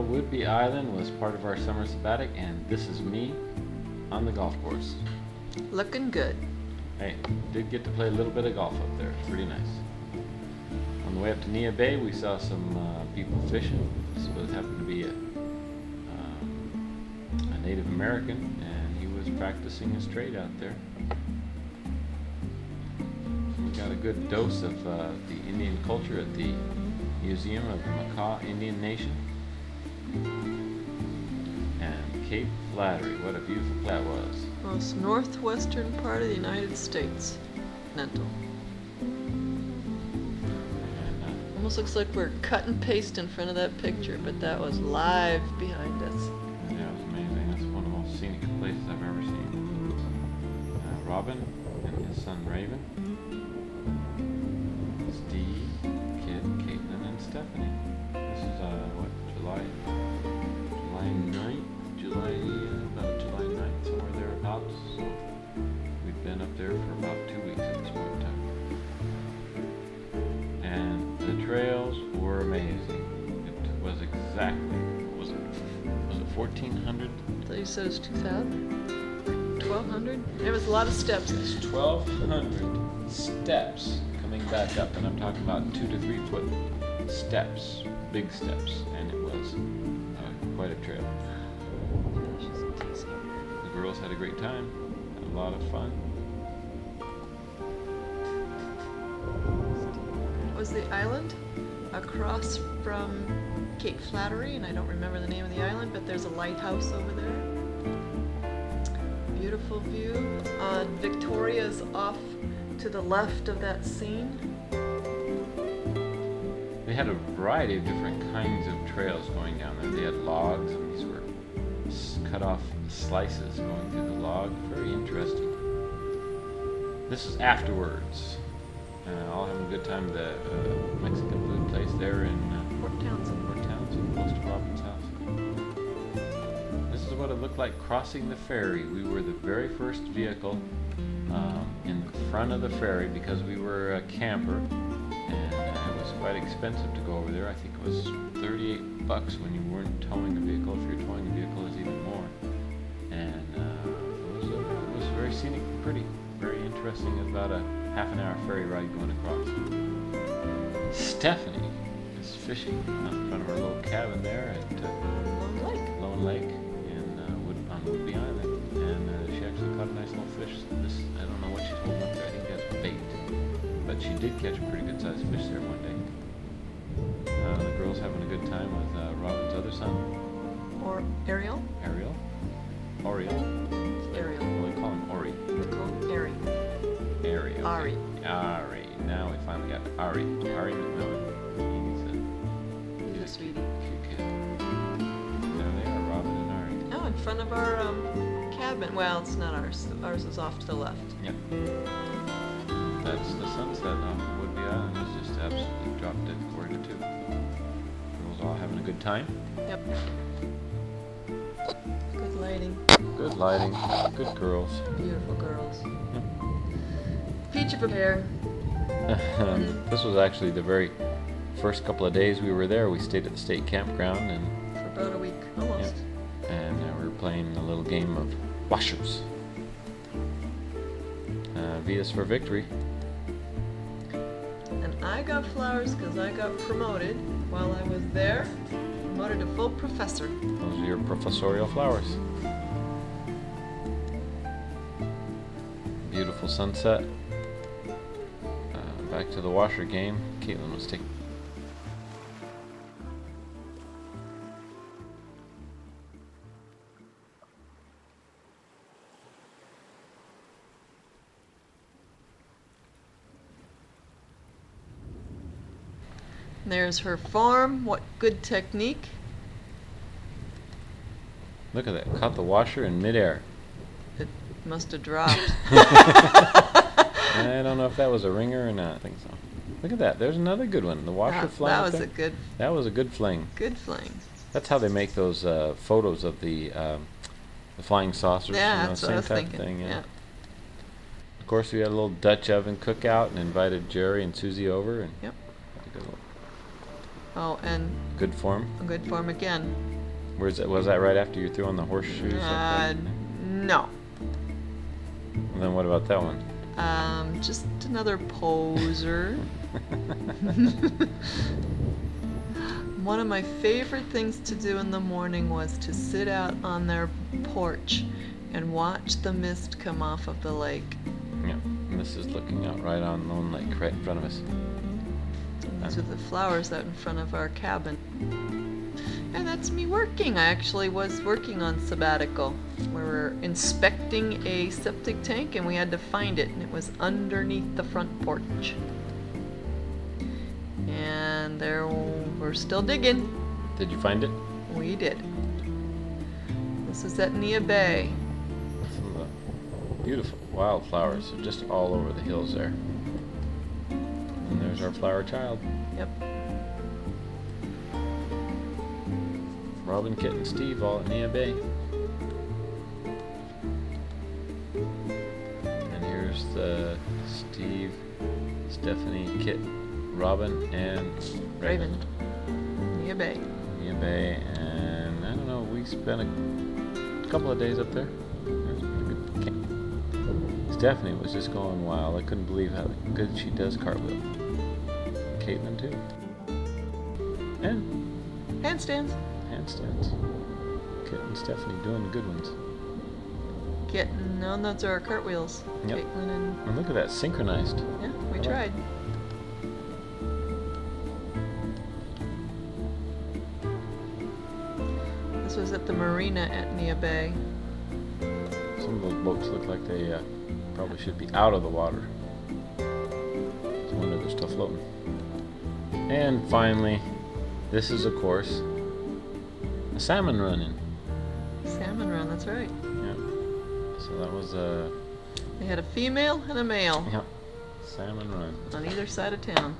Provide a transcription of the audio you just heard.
Whidby Island was part of our summer sabbatic, and this is me on the golf course. Looking good. Hey, did get to play a little bit of golf up there. It's pretty nice. On the way up to Nia Bay, we saw some people fishing. This was happened to be a Native American, and he was practicing his trade out there. We got a good dose of the Indian culture at the Museum of the Makah Indian Nation. And Cape Flattery, what a beautiful place that was. Most northwestern part of the United States. Continental. And, Almost looks like we're cut and paste in front of that picture, but that was live behind us. yeah, it was amazing. That's one of the most scenic places I've ever seen. Robin and his son Raven. Steve, Kitt, Kaitlin, and Stephanie. This is July 9th? About July 9th, somewhere thereabouts. So we've been up there for about 2 weeks at this point in time. And the trails were amazing. It was exactly, was it 1,400? I thought you said it was 2,000? 1,200? There was a lot of steps. It's 1,200 steps coming back up, and I'm talking about 2 to 3 foot steps, big steps, and it was quite a trail. The girls had a great time, had a lot of fun. Was the island across from Cape Flattery, and I don't remember the name of the island, but there's a lighthouse over there. Beautiful view. Victoria's off to the left of that scene. They had a variety of different kinds of trails going down there. They had logs, and these were cut off slices going through the log. Very interesting. This is afterwards. All having a good time at the Mexican food place there in Fort Townsend. Close to Robin's house. This is what it looked like crossing the ferry. We were the very first vehicle in front of the ferry because we were a camper, and it was quite expensive to go over there. I think it was $38 when you weren't towing a vehicle. If you're towing a vehicle, it's even more. And it was very scenic, pretty, very interesting. It was about a half-an-hour ferry ride going across. Stephanie is fishing out in front of her little cabin there at Lone Lake on Whidby Island, and she actually caught a nice little fish. I don't know what she's holding up there. I think that's bait, but she did catch a pretty good-sized fish there one day. The girls having a good time with Robin's other son. Or Ariel? Ariel. Ariel. Well, we call him Ori. We call him Ari. Ari. Okay. Ari. Now we finally got Ari. Ari McMillan. He's a sweetie. cute kid. There they are, Robin and Ari. Oh, in front of our cabin. Well, it's not ours. Ours is off to the left. Yep. That's the sunset off of Whidby Island. It's just absolutely drop dead gorgeous too. Girls all having a good time. Yep. Good lighting. Good lighting. Good girls. Beautiful girls. Peach of a pair. This was actually the very first couple of days we were there. We stayed at the state campground, and For about a week, almost. and we were playing a little game of washers. Vias for victory. And I got flowers because I got promoted while I was there. Promoted to full professor. Those are your professorial flowers. Beautiful sunset. Back to the washer game. Kaitlin was taking. There's her form. What good technique. Look at that. Caught the washer in midair. It must have dropped. I don't know if that was a ringer or not. I think so. Look at that. There's another good one. The washer flying. That was up a there. good. That was a good fling. Good fling. That's how they make those photos of the flying saucers. Yeah, that's what I same was type thinking. of thing. Yeah. Of course, we had a little Dutch oven cookout and invited Jerry and Susie over. And Yep. had a good Oh, and Good form. good form again. Where's that? Was that right after you threw on the horseshoes? No. And then what about that one? Just another poser. One of my favorite things to do in the morning was to sit out on their porch and watch the mist come off of the lake. Yeah, and this is looking out right on Lone Lake, right in front of us. These are the flowers out in front of our cabin. And that's me working. I actually was working on sabbatical. We were inspecting a septic tank and we had to find it, and it was underneath the front porch. And there we're still digging. Did you find it? We did. This is at Nia Bay. Some of the beautiful wildflowers are just all over the hills there. And there's our flower child. Yep. Robin, Kitt, and Steve all at Nia Bay. And here's the Steve, Stephanie, Kitt, Robin, and Raven. Nia Bay. Nia Bay, and I don't know, we spent a couple of days up there. It was pretty good camp. Stephanie was just going wild. I couldn't believe how good she does cartwheel. Kaitlin too. And Handstands. handstands. Kitt and Stephanie doing the good ones. No, those are our cartwheels. Yep. Kaitlin and And look at that, synchronized. yeah, we I like tried. This was at the marina at Nia Bay. Some of those boats look like they probably should be out of the water. It's a wonder they're still floating. And finally, this is of course a salmon run-in. Salmon run, that's right. Yeah. So that was They had a female and a male yeah, salmon run. on either side of town.